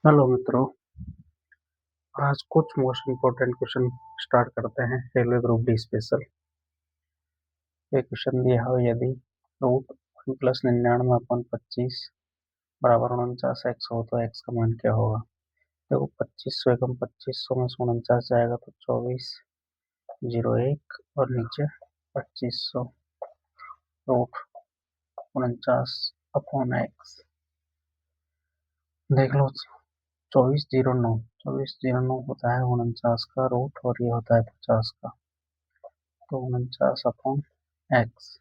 Hello मित्रों, आज कुछ मोस्ट इम्पोर्टेंट क्वेश्चन स्टार्ट करते हैं। Railway group D special. ये क्वेश्चन दिया हो, यदि रूट 1+99/25 बराबर 49x हो तो x का मान क्या होगा। देखो, 2500 एकम 2500 में से 49 जाएगा तो 2401 और नीचे 2500 रूट 49/x। देख लो, 2409 होता है 49 का रूट और ये होता है 50 का, तो 49/x।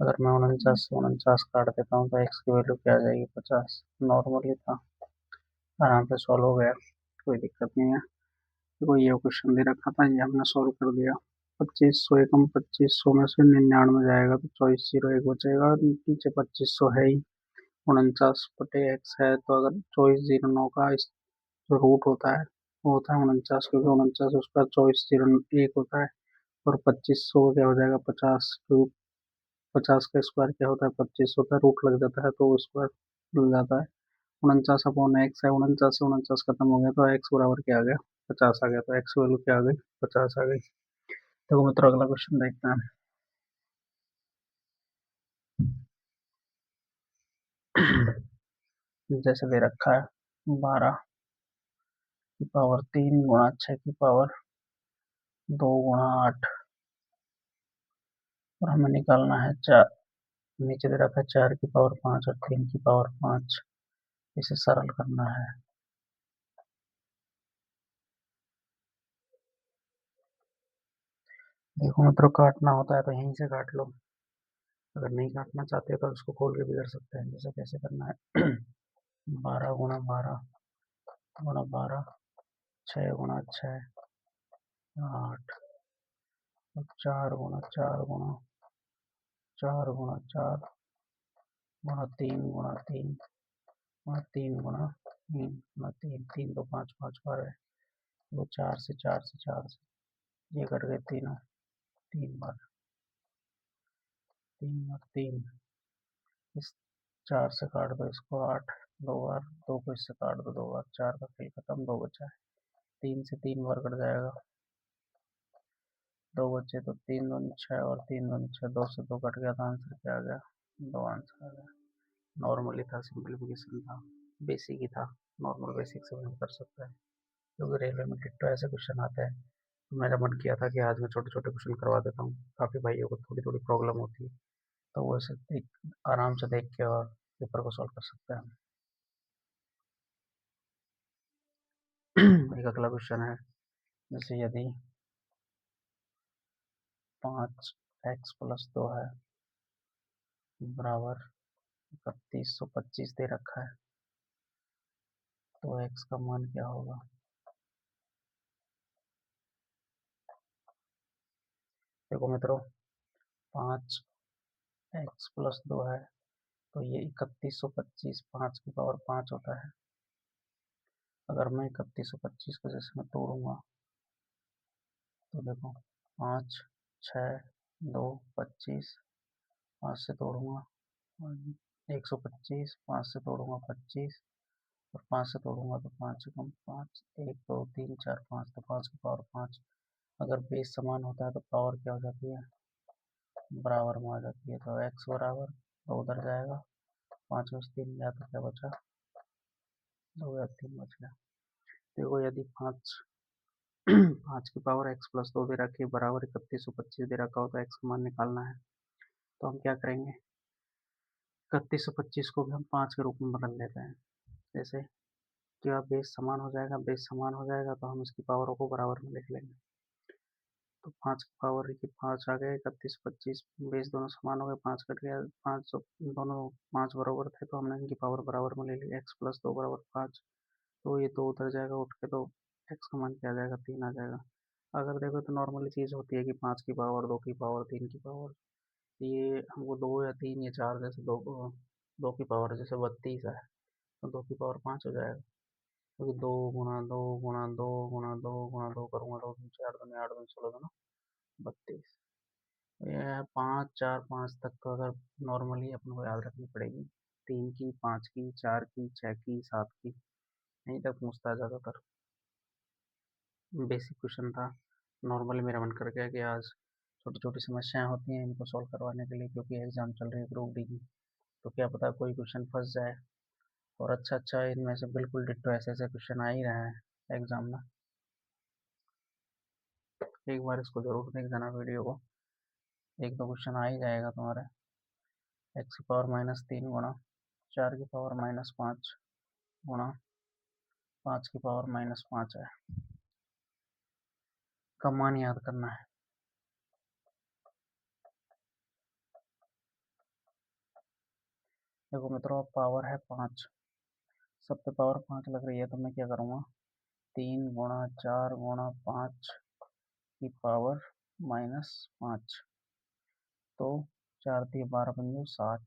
अगर मैं 49 से 49 काट देता हूँ तो x की वैल्यू क्या आ जाएगी, 50। नॉर्मली था, आराम से सॉल्व हो गया, कोई दिक्कत नहीं है। देखो, ये क्वेश्चन दे रखा था, ये हमने सॉल्व कर दिया। 2500 एकम 2500 में से 99 जाएगा तो 2401 बचेगा और नीचे 2500 है ही। 49/x है, तो अगर 2409 का जो रूट होता है वो होता है 49, क्योंकि 49 उसका 2401 होता है। और 2500 क्या हो जाएगा, 50। 50 का स्क्वायर क्या होता है, 25 होता है। रूट लग जाता है तो स्क्वायर मिल जाता है। 49/x है, 49 से 49 खत्म हो गया तो x बराबर क्या आ गया, 50 आ गया। तो x वैल्यू क्या आ गई, 50 आ गई। देखो मित्रों, अगला क्वेश्चन देखते हैं। जैसे दे रखा है 12 की पावर 3 गुणा 6 की पावर 2 गुणा 8, और हमें निकालना है 4। नीचे दे रखा है 4 की पावर 5 और 3 की पावर 5। इसे सरल करना है। देखो मित्रों, काटना होता है तो यहीं से काट लो, अगर नहीं काटना चाहते तो उसको खोल के भी कर सकते हैं। जैसे कैसे करना है, 12 गुणा 12 गुणा 12, 6 गुणा 6 8, और 4 गुणा 4 गुणा 4 गुणा 3 गुणा 3 गुणा 3 गुणा 3 3 तो 5 5 12, वो 4 से 4 से 4 से ये कट गए तीनों, 3 बार 3 और 3। इस 4 से काट दो इसको 8, 2 बार 2 को इससे काट दो 2 बार, 4 का खेल खत्म, 2 बचा है। 3 से 3 बार कट जाएगा, 2 बचे तो 3 दूनी 6 और 3 दूनी 6, 2 से 2 कट गया तो आंसर क्या आ गया, 2 आंसर आ गया। नॉर्मली था, सिंपलीफिकेशन था, बेसिक ही था। नॉर्मल बेसिक से हम कर सकते हैं, क्योंकि रेलवे में डिट्टो ऐसे क्वेश्चन आते हैं। तो मेरा मन किया था कि आज मैं छोटे छोटे क्वेश्चन करवा देता हूँ। काफ़ी भाइयों को थोड़ी थोड़ी प्रॉब्लम होती है, तो वो ऐसे आराम से देख के और पेपर को सॉल्व कर सकते हैं। एक अगला क्वेश्चन है, जैसे यदि 5x+2 है बराबर 3125 दे रखा है, तो x का मान क्या होगा। देखो मित्रों, 5x+2 है तो ये 3125 5 की पावर 5 होता है। अगर मैं 3125 को जैसे मैं तोड़ूंगा तो देखो, 5 6 2 25, 5 से तोड़ूंगा 125, 5 से तोड़ूंगा 25, और 5 से तोड़ूंगा तो 5 कम 5, 1 2 3 4 5, तो 5 की पावर 5। अगर बेस समान होता है तो पावर क्या हो जाती है, बराबर में आ जाती है। तो x बराबर 2 उधर जाएगा, 5 में से 3 गया तो क्या बचा, 2 या 3 बच गया। देखो, यदि 5 की पावर x+2 दे रखी है बराबर 3125 दे रखा हो तो x का मान निकालना है। तो हम क्या करेंगे, 3125 को भी हम 5 के रूप में बदल लेते हैं। जैसे क्या बेस समान हो जाएगा, बेस समान हो जाएगा तो हम इसकी पावरों को बराबर में लिख लेंगे। तो 5 की पावर 5 आ गए, 31 25 बेस दोनों समान हो गए, 5 कट गया, 5 दोनों 5 बराबर थे तो हमने इनकी पावर बराबर में ले ली। x+2 बराबर 5, तो ये 2 उधर जाएगा उठ के, तो x का मान क्या आ जाएगा, 3 आ जाएगा। अगर देखो तो नॉर्मली चीज़ होती है कि 5 की पावर 2 की पावर 3 की पावर, ये हमको 2 या 3 या 4, जैसे 2 की पावर जैसे 32 है तो 2 की पावर 5 हो जाएगा, क्योंकि 2 गुणा 2 गुणा 2 गुणा 2 करूँगा तो 2 4 दूनी 8 दूनी 16 दूना 32। ये 5 4 5 तक तो अगर नॉर्मली अपन को याद रखनी पड़ेगी, 3 की 5 की 4 की 6 की 7 की, यहीं तक पूछता है ज़्यादातर। बेसिक क्वेश्चन था। नॉर्मली मेरा मन कर गया कि आज छोटी छोटी समस्याएं होती हैं इनको सॉल्व करवाने के लिए, क्योंकि एग्जाम चल रही है ग्रुप डी की। तो क्या पता कोई क्वेश्चन फंस जाए। और अच्छा इनमें से बिल्कुल डिट्टो ऐसे ऐसे क्वेश्चन आ ही रहे हैं एग्जाम में। एक बार इसको जरूर देख देना वीडियो को, एक दो क्वेश्चन आ ही जाएगा तुम्हारे। एक्स की पावर -3 गुणा 4 की पावर -5 गुणा 5 की पावर -5 है। का मान याद करना है। देखो मित्रों, पावर है 5, सब पे पावर 5 लग रही है, तो मैं क्या करूँगा, 3 गुणा 4 गुणा 5 की पावर -5, तो 4 × 3 = 12 बन गया 60।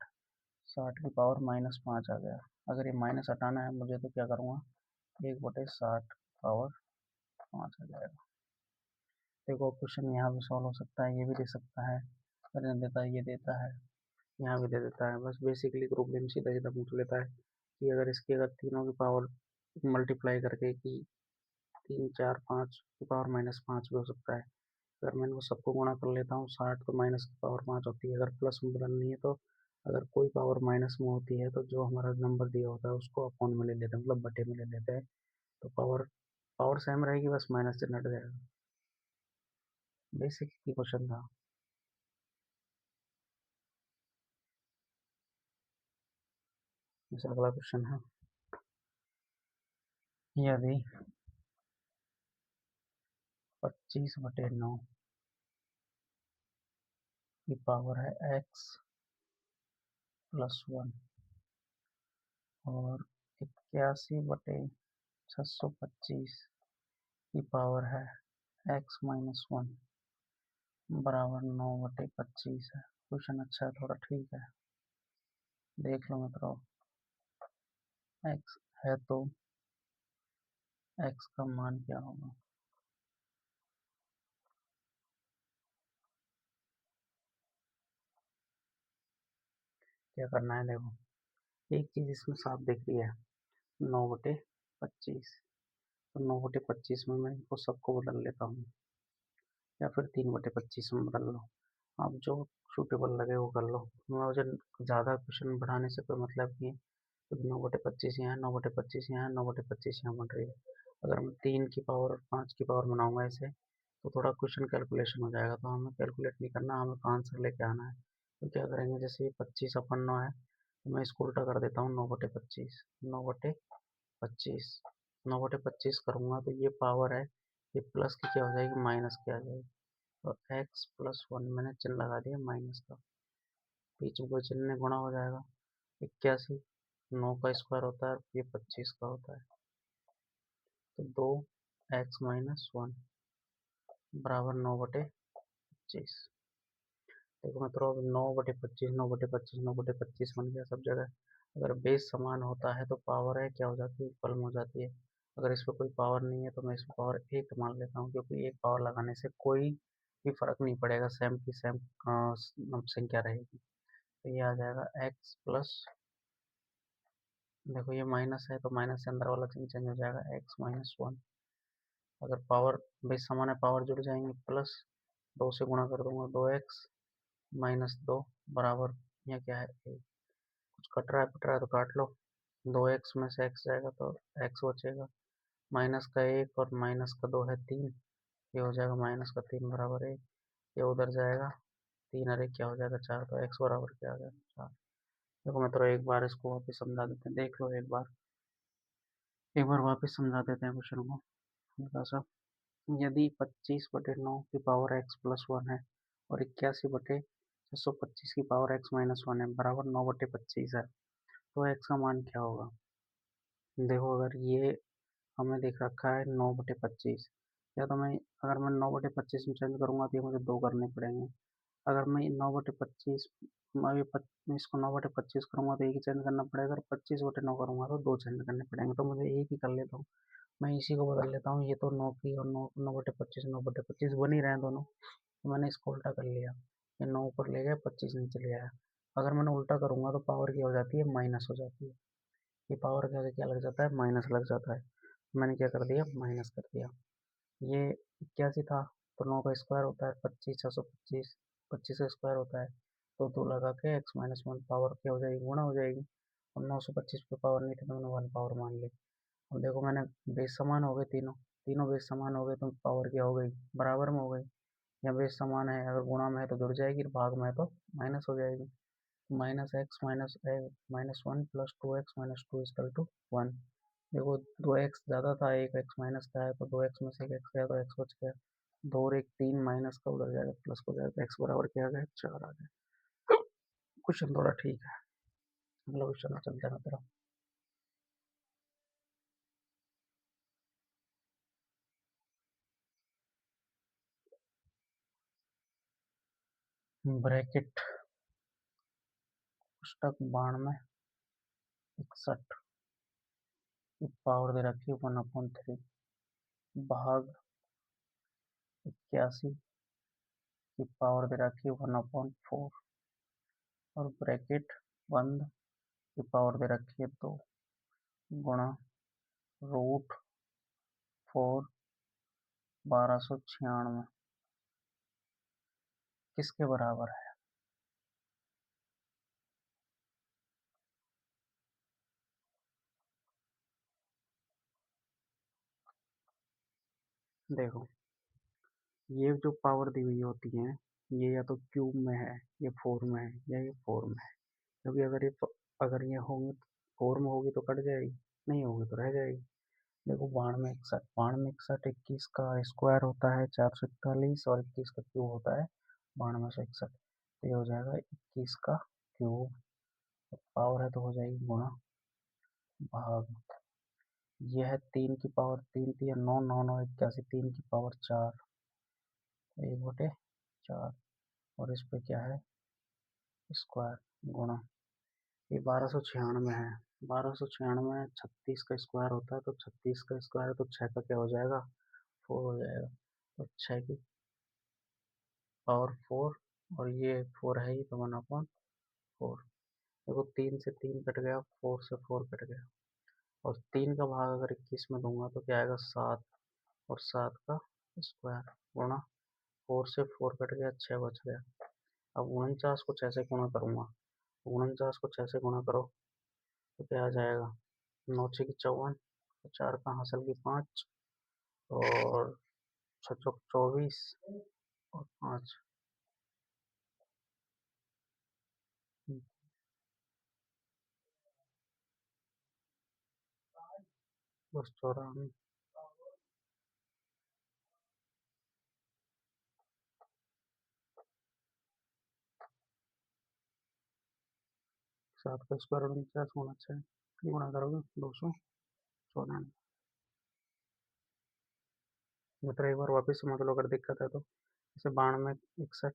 60 की पावर -5 आ गया। अगर ये माइनस हटाना है मुझे तो क्या करूँगा, 1/60 पावर 5 आ जाएगा। देखो क्वेश्चन यहाँ भी सॉल्व हो सकता है, ये भी दे सकता है, करने देता है, ये देता है, यहाँ भी दे देता है। बस बेसिकली ग्रुप में सीधा सीधा पूछ लेता है कि अगर इसकी अगर तीनों की पावर मल्टीप्लाई करके कि 3 4 5 की पावर -5 भी हो सकता है। अगर मैं इनको सबको गुणा कर लेता हूँ 60, तो माइनस की पावर 5 होती है। अगर प्लस में बदलनी है तो अगर कोई पावर माइनस में होती है तो जो हमारा नंबर दिया होता है उसको अपॉन में ले लेते हैं, मतलब बटे में ले लेते हैं। तो पावर पावर सेम रहेगी, बस माइनस से हट जाएगा। बेसिक ही क्वेश्चन था। जैसे अगला क्वेश्चन है, यदि 25/9 की पावर है x+1 और 81/625 की पावर है x-1 बराबर 9/25 है। क्वेश्चन अच्छा है, थोड़ा ठीक है, देख लो मित्रों। x है तो x का मान क्या होगा। क्या करना है, देखो एक चीज इसमें साफ दिख रही है, 9/25। तो 9/25 में मैं इनको सबको बदल लेता हूँ, या फिर 3/25 में बदल लो। आप जो सूटेबल लगे वो कर लो। मुझे ज़्यादा क्वेश्चन बढ़ाने से कोई मतलब नहीं है, क्योंकि 9/25 यहाँ, 9/25 यहाँ, 9/25 यहाँ बन रही है। अगर मैं 3 की पावर और 5 की पावर बनाऊंगा ऐसे, तो थोड़ा क्वेश्चन कैलकुलेशन हो जाएगा, तो हमें कैलकुलेट नहीं करना, हमें आंसर लेके आना है। तो क्या करेंगे, जैसे ये 25/9 है, तो मैं इसको उल्टा कर देता हूँ, 9/25। 9/25 9/25 करूंगा तो ये पावर है, ये प्लस की क्या हो जाएगी, माइनस की आ जाएगी। और x+1 मैंने चिन्ह लगा दिया माइनस का, बीच में कोई चिन्ह नहीं, गुणा हो जाएगा। 81 9 का स्क्वायर होता है, ये 25 का होता है, तो 2x-1 बराबर 9/25। देखो मित्रों, अब 9/25 9/25 9/25 बन गया सब जगह। अगर बेस समान होता है तो पावर है क्या हो जाती है, इक्वल में हो जाती है। अगर इस पर कोई पावर नहीं है तो मैं इसको पावर 1 मान लेता हूँ, क्योंकि एक पावर लगाने से कोई भी फर्क नहीं पड़ेगा, सेम की सेम संख्या रहेगी। तो ये आ जाएगा देखो ये माइनस है तो माइनस से अंदर वाला चिन्ह चेंज हो जाएगा, x-1। अगर पावर बेस समान है, पावर जुड़ जाएंगे, प्लस 2 से गुणा कर दूंगा, 2x-2 बराबर, यहाँ क्या है, कुछ कट रहा है पट रहा है तो काट लो, 2x में से x जाएगा तो x बचेगा, माइनस का 1 और माइनस का 2 है 3, ये हो जाएगा -3 बराबर 1। ये उधर जाएगा, 3 और 1 क्या हो जाएगा 4, तो x बराबर क्या आ जाएगा 4। देखो मित्रों, एक बार इसको वापस समझा देते हैं, देख लो एक बार वापस समझा देते हैं क्वेश्चन को हल्का सा। यदि 25/9 की पावर x+1 है और 81/625 की पावर x-1 है बराबर 9/25 है, तो x का मान क्या होगा। देखो अगर ये हमें देख रखा है 9/25, या तो मैं, अगर मैं 9/25 में चेंज करूंगा तो ये मुझे 2 करने पड़ेंगे। अगर मैं 9/25 अभी मैं इसको 9/25 करूंगा तो एक ही चेंज करना पड़ेगा, अगर 25/9 करूंगा तो 2 चेंज करने पड़ेंगे, तो मुझे एक ही कर लेता हूँ, मैं इसी को बदल लेता हूँ। ये तो 9 की और 9/25 बन ही रहे हैं दोनों, तो मैंने इसको उल्टा कर लिया, ये 9 ऊपर ले गया, 25 नीचे ले आया। अगर मैंने उल्टा करूंगा तो पावर क्या हो जाती है, माइनस हो जाती है। ये पावर के आगे क्या लग जाता है, माइनस लग जाता है। मैंने क्या कर दिया, माइनस कर दिया। ये 81 था, तो 9 का स्क्वायर होता है 25, 625, 25 का स्क्वायर होता है, तो 2 लगा के x-1 पावर क्या हो जाएगी, गुणा हो जाएगी। और 925 पे पावर नहीं थी तो मैंने 1 पावर मान ली। अब देखो मैंने बेस समान हो गए, तीनों तीनों बेस समान हो गए तो पावर क्या हो गई, बराबर में हो गई। या बेस समान है, अगर गुणा में है तो जुड़ जाएगी, भाग में है तो माइनस हो जाएगी। Minus x minus one plus 2x minus two is equal to 1। देखो 2x ज़्यादा था, एक x माइनस का है, तो 2x में से एक x गया तो x बच गया। दो और एक तीन, माइनस का उधर जाएगा प्लस को जाएगा, x बराबर क्या आ गया, 4 आ गया। क्वेश्चन थोड़ा ठीक है। अगला क्वेश्चन में चलते हैं तेरा। ब्रैकेट पुस्तक 9261 की पावर दे रखी है 1/3, भाग 81 की पावर दे रखी है 1/4, और ब्रैकेट बंद की पावर दे रखी है 2, गुणा √4 1296 किसके बराबर है। देखो ये जो पावर दी हुई होती है, ये या तो क्यूब में है, ये फोर में है, या ये फोर में है। क्योंकि अगर ये होंगे तो फोर में होगी तो कट जाएगी, नहीं होगी तो रह जाएगी। देखो 9261, 9261 21 का स्क्वायर होता है 441, और 21 का क्यूब होता है 9261, तो ये हो जाएगा 21 का क्यूब। पावर है तो हो जाएगी गुणा, भाग, ये है 3 की पावर, 3 3 9, 9 9 81, 3 की पावर 4, 1/4, और इस पे क्या है, स्क्वायर, गुणा, ये 1296 है। 1296 36 का स्क्वायर होता है, तो 36 का स्क्वायर है तो 6 का क्या हो जाएगा, 4 हो जाएगा। तो 6 की पावर 4, और ये 4 है ही तो 1/4। देखो 3 से 3 कट गया, 4 से 4 कट गया, और 3 का भाग अगर 21 में दूंगा तो क्या आएगा, 7, और 7 का स्क्वायर, गुणा 4 से 4 कट गया, 6 बच गया। अब 49 को 6 से गुणा करूंगा, 49 को 6 से गुणा करो तो क्या आ जाएगा, 9 6 की 54, 4 का हासिल की 5, और 6 चौक 24, और 5 बस 94। 7 का स्क्वायर 49 होना चाहिए, गुणा करोगे 294। मतलब एक बार वापिस समझ लो अगर दिक्कत है तो। जैसे 9261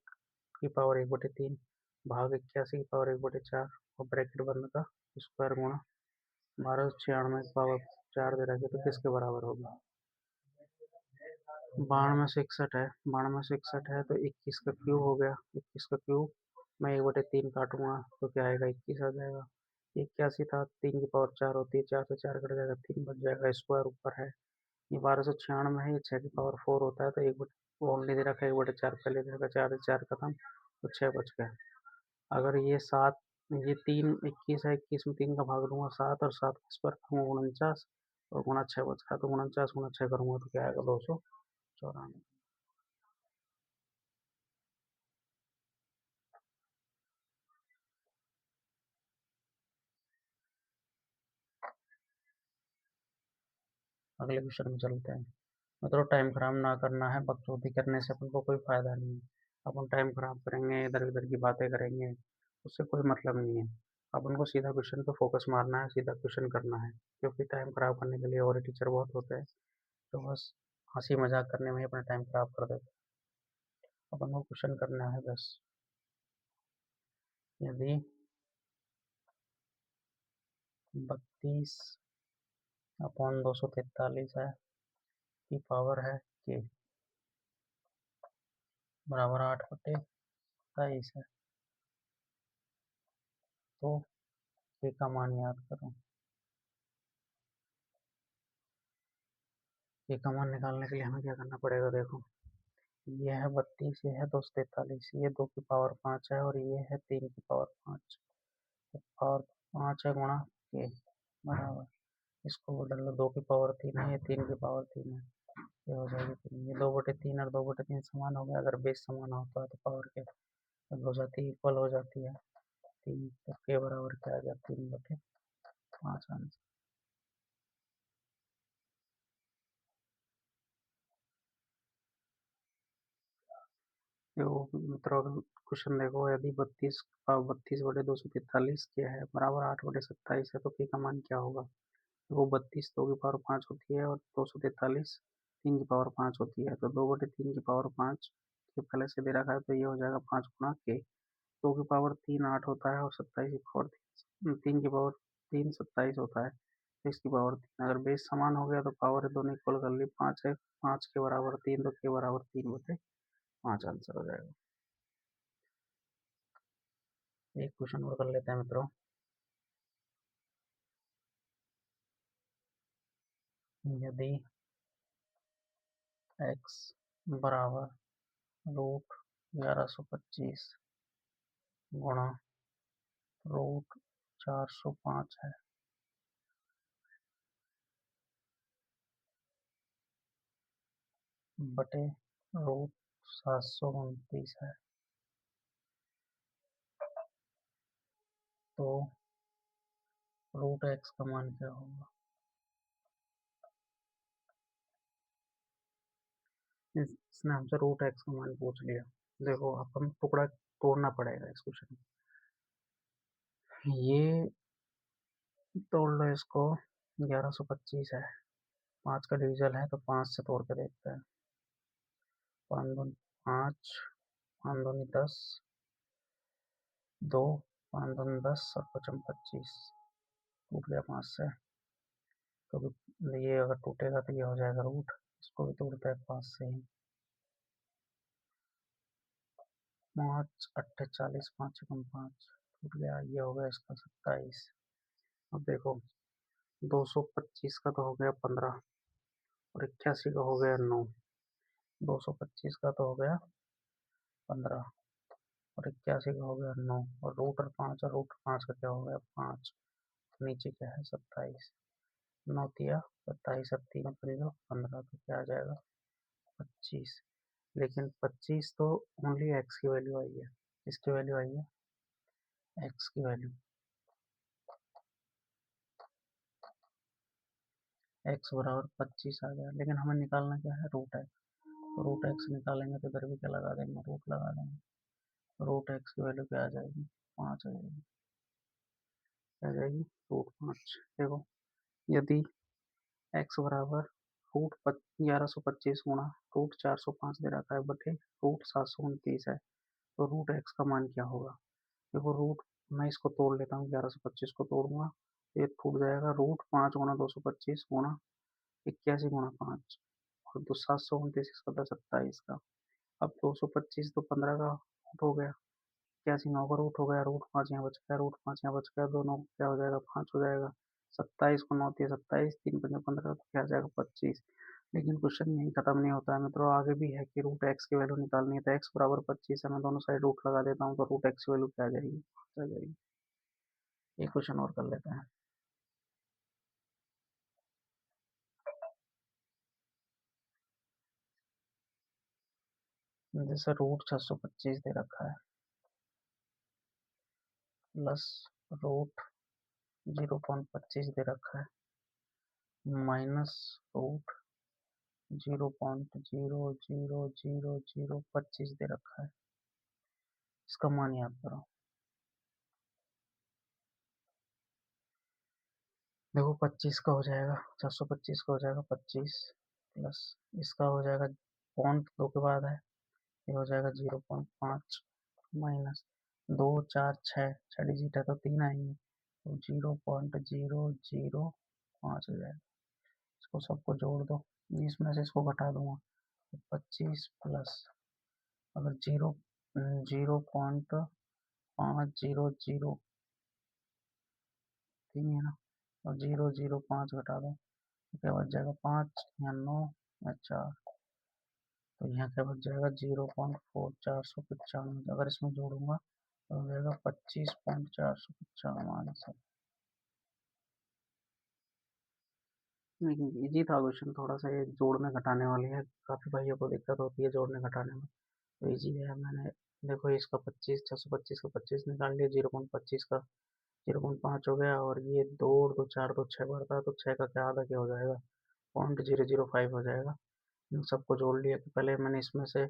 की पावर 1/3, भाग 81 की पावर 1/4, और ब्रैकेट बंद का स्क्वायर, गुणा 1296 की पावर 4 दे रखी है, तो किसके बराबर होगा। 9261 है, 9261 है तो 21 का क्यूब हो गया, 21 का क्यूब मैं 1/3 काटूंगा तो क्या आएगा, 21 आ जाएगा। 81 था, 3 की पावर 4 होती है, 4 से 4 कट जाएगा, 3 बच जाएगा, स्क्वायर ऊपर है। ये 1296 है, ये 6 की पावर 4 होता है, तो एक बट ओनली दे रखा है 1/4 पहले दे रखा, 4 से 4 खत्म, तो 6 बच गया। अगर ये 7, ये 3 21 है, 21 में 3 का भाग दूंगा 7, और 7 का स्क्वायर करूंगा 49, और गुणा 6 बच गया, तो 49 गुणा 6 करूंगा तो क्या आएगा, 294। अगले क्वेश्चन में चलते हैं। मतलब टाइम खराब ना करना है, बकचोदी करने से अपन को कोई फायदा नहीं है। अपन टाइम खराब करेंगे, इधर उधर की बातें करेंगे, उससे कोई मतलब नहीं है। अपन को सीधा क्वेश्चन पे फोकस मारना है, सीधा क्वेश्चन करना है, क्योंकि टाइम खराब करने के लिए और टीचर बहुत होते हैं, तो बस हंसी मजाक करने में ही अपना टाइम खराब कर देते हैं। अपन को क्वेश्चन करना है बस। यदि 32/243 है की पावर है के, बराबर 8/23 है, तो के का मान याद करो। ये का मान निकालने के लिए हमें क्या करना पड़ेगा, देखो ये है 32, ये है 243, ये 2 की पावर 5 है और ये है 3 की पावर 5। तो पावर 5 है गुणा के बराबर, इसको बदल लो, 2 की पावर 3 है, ये 3 की पावर 3 है, ये हो जाएगी 3। ये 2/3 और 2/3 समान हो गया, अगर बेस समान होता है तो पावर के हो जाती है, इक्वल हो जाती है 3। तो के बराबर क्या आ गया, 3/5 आंसर। देखो मित्रों, क्वेश्चन देखो, यदि 32/243 क्या है बराबर 8/27 है तो के का मान क्या होगा। देखो 32 2 की पावर 5 होती है और 243 3 की पावर 5 होती है, तो 2/3 की पावर 5 के पहले से दे रखा है तो ये हो जाएगा 5 गुना के। 2 की पावर 3 8 होता है और 27 की पावर 3 27 होता है, तो इसकी पावर 3 अगर बेस समान हो गया तो पावर दोनों इक्वल कर ली, 5 है, 5 के बराबर 3, तो के बराबर 3/5 आंसर हो जाएगा। एक क्वेश्चन और कर लेते हैं मित्रों। यदि x बराबर √1125 गुणा √405 है बटे √729 है, तो √x का मान क्या होगा। इसने हमसे √x का मान पूछ लिया। देखो अब हम टुकड़ा तोड़ना पड़ेगा इस क्वेश्चन में। ये तोड़ लो इसको, 1125 है, 5 का डिविजन है तो 5 से तोड़ के देखते हैं। 5 दूनी 5, 5 दूनी 10, 2, 5 दूनी 10 और 5 25, टूट गया 5 से। तो ये अगर टूटेगा तो ये हो जाएगा रूट, इसको भी तोड़ते हैं 5 से ही। 5 8 40, 5 एकम 5, टूट गया, ये हो गया इसका 27। अब देखो 225 का तो हो गया 15 और 81 का हो गया 9। 225 का तो हो गया 15 और 81 का हो गया 9, और रूट 5 का क्या हो गया 5, नीचे क्या है 27। 9 तिया 27 और 3 पंजा 15, तो क्या आ जाएगा 25। लेकिन 25 तो ओनली एक्स की वैल्यू आई है, इसकी वैल्यू आई है एक्स की वैल्यू, एक्स बराबर 25 आ गया, लेकिन हमें निकालना क्या है √x। तो √x निकालेंगे तो इधर भी क्या लगा देंगे, रूट लगा देंगे। √x की वैल्यू क्या आ जाएगी, 5 आ जाएगी, क्या आ जाएगी √5। देखो यदि x बराबर रूट 1125 गुणा √405 दे रखा है बटे √729 है, तो √x का मान क्या होगा। देखो रूट, मैं इसको तोड़ लेता हूँ, 1125 को तोड़ूंगा, ये टूट जाएगा, √5 गुणा 225 गुणा 81 गुणा 5 और 729 इसका था 27 का। अब 225 तो 15 का रूट हो गया, 81 9 का रूट हो गया, √5 यहाँ बच गया, √5 यहाँ बच गया, दोनों क्या हो जाएगा 5 हो जाएगा। 27 को 9 दिया 27, 3 × 15 तो क्या आ जाएगा 25। लेकिन क्वेश्चन यही खत्म नहीं होता है मित्रों, आगे भी है कि √x की वैल्यू निकालनी है, तो x बराबर 25 है, मैं दोनों साइड रूट लगा देता हूँ तो √x की वैल्यू क्या आ जाएगी, आ जाएगी। एक क्वेश्चन और कर लेते हैं। जैसे √625 दे रखा है प्लस √0.25 दे रखा है माइनस √0.0000025 दे रखा है, इसका मान याद करो। देखो 25 का हो जाएगा, 625 का हो जाएगा 25 प्लस इसका हो जाएगा, पॉइंट 2 के बाद है, ये हो जाएगा 0.5 माइनस 2 4 6 डिजिट है तो 3 आएंगे, तो 0.005 हो जाएगा। इसको सबको जोड़ दो, इसमें से इसको घटा दूंगा, तो 25 प्लस अगर 0.500 ठीक है ना, और 005 घटा दो तो क्या बच जाएगा 5 या 9 या 4। तो यहाँ क्या बच जाएगा 0.4495। अगर इसमें जोड़ूंगा तो हो जाएगा 25.495 आंसर। इजी था क्वेश्चन, थोड़ा सा ये जोड़ने घटाने वाली है, काफी भाइयों को दिक्कत होती है जोड़ने घटाने में, तो इजी है। मैंने देखो इसका 25, 625 का 25 निकाल लिया, 0.25 का 0.5 हो गया, और ये 2 और 2 4 2 6 बढ़ता है, तो 6 का क्या आधा क्या हो जाएगा, 0.005 हो जाएगा। इन सबको जोड़ लिया, कि पहले मैंने इसमें से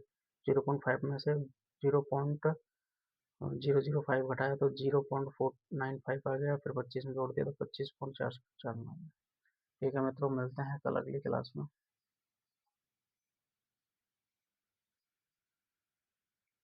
0.5 में से 0.005 घटाया तो 0.495 आ गया, फिर 25 में जोड़ दिया तो 25.495। ठीक है मित्रों, मिलते हैं कल अगली क्लास में।